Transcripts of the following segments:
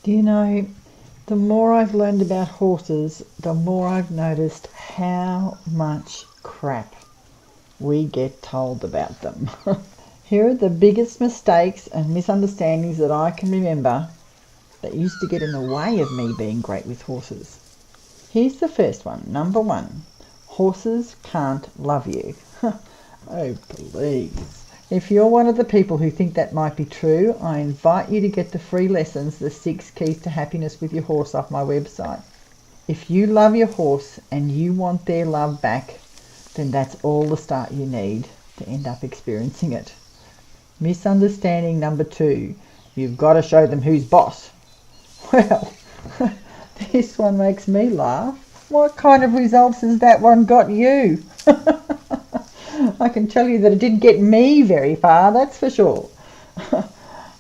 Do you know, the more I've learned about horses, the more I've noticed how much crap we get told about them. Here are the biggest mistakes and misunderstandings that I can remember that used to get in the way of me being great with horses. Here's the first one. Number 1. Horses can't love you. Oh, please. If you're one of the people who think that might be true, I invite you to get the free lessons, The 6 Keys to Happiness with Your Horse, off my website. If you love your horse and you want their love back, then that's all the start you need to end up experiencing it. Misunderstanding number 2. You've got to show them who's boss. Well, this one makes me laugh. What kind of results has that one got you? I can tell you that it didn't get me very far, that's for sure.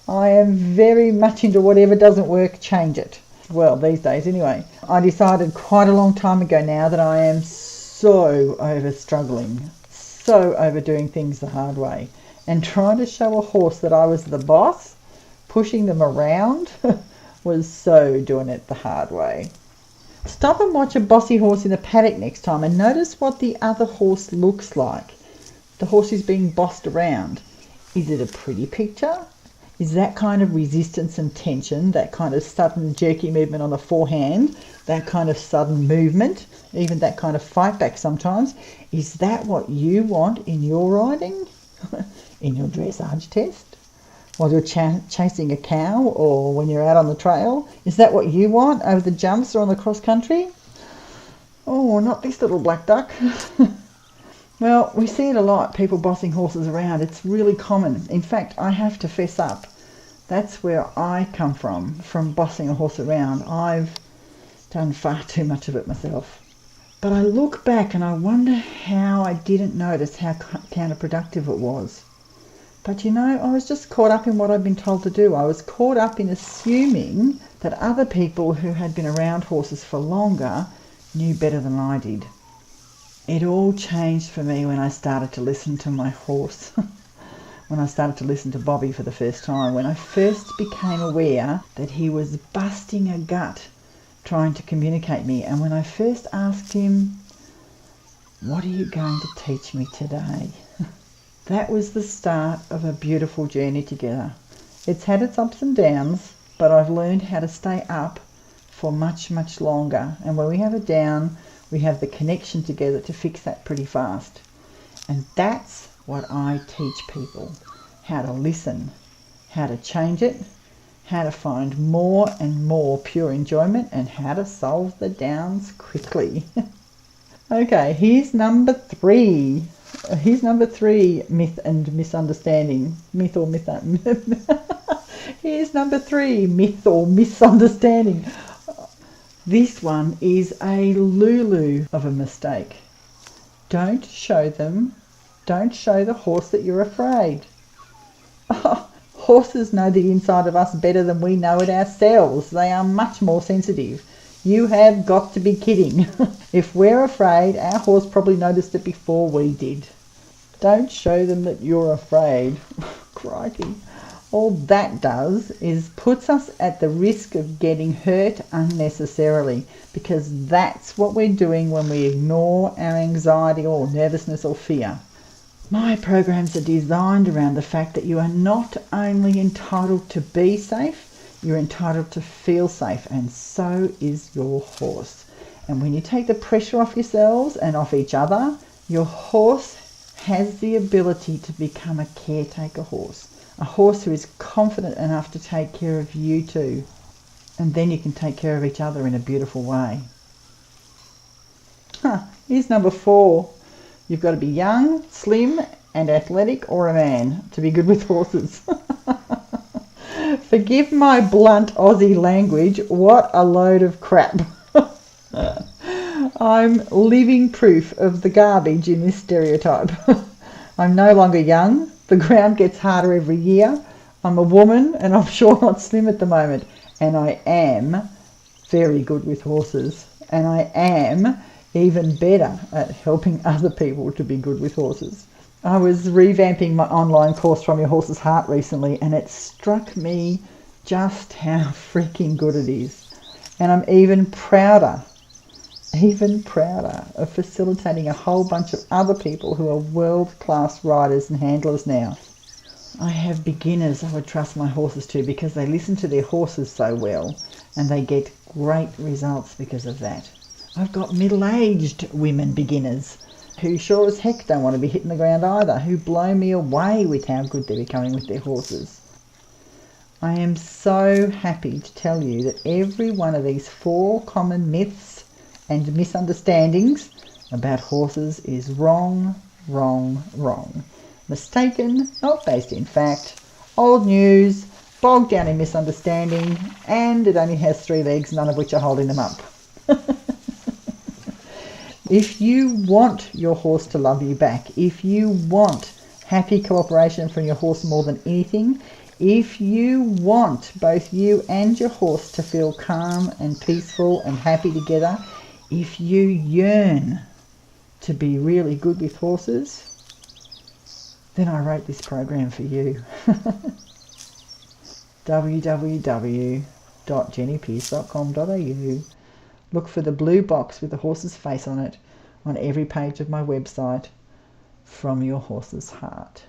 I am very much into whatever doesn't work, change it. Well, these days anyway. I decided quite a long time ago now that I am so over struggling, so over doing things the hard way, and trying to show a horse that I was the boss, pushing them around, was so doing it the hard way. Stop and watch a bossy horse in the paddock next time and notice what the other horse looks like. The horse is being bossed around. Is it a pretty picture? Is that kind of resistance and tension, that kind of sudden jerky movement on the forehand, that kind of sudden movement, even that kind of fight back sometimes, is that what you want in your riding? In your dressage test? While you're chasing a cow, or when you're out on the trail? Is that what you want over the jumps or on the cross country? Oh, not this little black duck. Well, we see it a lot, people bossing horses around. It's really common. In fact, I have to fess up. That's where I come from bossing a horse around. I've done far too much of it myself. But I look back and I wonder how I didn't notice how counterproductive it was. But you know, I was just caught up in what I'd been told to do. I was caught up in assuming that other people who had been around horses for longer knew better than I did. It all changed for me when I started to listen to my horse. When I started to listen to Bobby for the first time. When I first became aware that he was busting a gut trying to communicate me. And when I first asked him, "What are you going to teach me today?" That was the start of a beautiful journey together. It's had its ups and downs, but I've learned how to stay up for much, much longer. And when we have a down, we have the connection together to fix that pretty fast. And that's what I teach people. How to listen, how to change it, how to find more and more pure enjoyment, and how to solve the downs quickly. Okay, here's number 3. Here's number 3 myth and misunderstanding. Myth or myth. Here's number 3 myth or misunderstanding. This one is a lulu of a mistake. Don't show the horse that you're afraid. Oh, horses know the inside of us better than we know it ourselves. They are much more sensitive. You have got to be kidding. If we're afraid, our horse probably noticed it before we did. Don't show them that you're afraid. Crikey. All that does is puts us at the risk of getting hurt unnecessarily, because that's what we're doing when we ignore our anxiety or nervousness or fear. My programs are designed around the fact that you are not only entitled to be safe, you're entitled to feel safe, and so is your horse. And when you take the pressure off yourselves and off each other, your horse has the ability to become a caretaker horse. A horse who is confident enough to take care of you too. And then you can take care of each other in a beautiful way. Here's number 4. You've got to be young, slim and athletic, or a man to be good with horses. Forgive my blunt Aussie language, what a load of crap. I'm living proof of the garbage in this stereotype. I'm no longer young. The ground gets harder every year. I'm a woman and I'm sure not slim at the moment. And I am very good with horses. And I am even better at helping other people to be good with horses. I was revamping my online course From Your Horse's Heart recently, and it struck me just how freaking good it is. And I'm even prouder of facilitating a whole bunch of other people who are world-class riders and handlers now. I have beginners I would trust my horses to because they listen to their horses so well and they get great results because of that. I've got middle-aged women beginners who sure as heck don't want to be hitting the ground either, who blow me away with how good they're becoming with their horses. I am so happy to tell you that every one of these 4 common myths and misunderstandings about horses is wrong, mistaken, not based in fact, old news, bogged down in misunderstanding, and it only has 3 legs, none of which are holding them up. If you want your horse to love you back, if you want happy cooperation from your horse more than anything, if you want both you and your horse to feel calm and peaceful and happy together, if you yearn to be really good with horses, then I wrote this program for you. www.jennypearce.com.au. Look for the blue box with the horse's face on it on every page of my website, From Your Horse's Heart.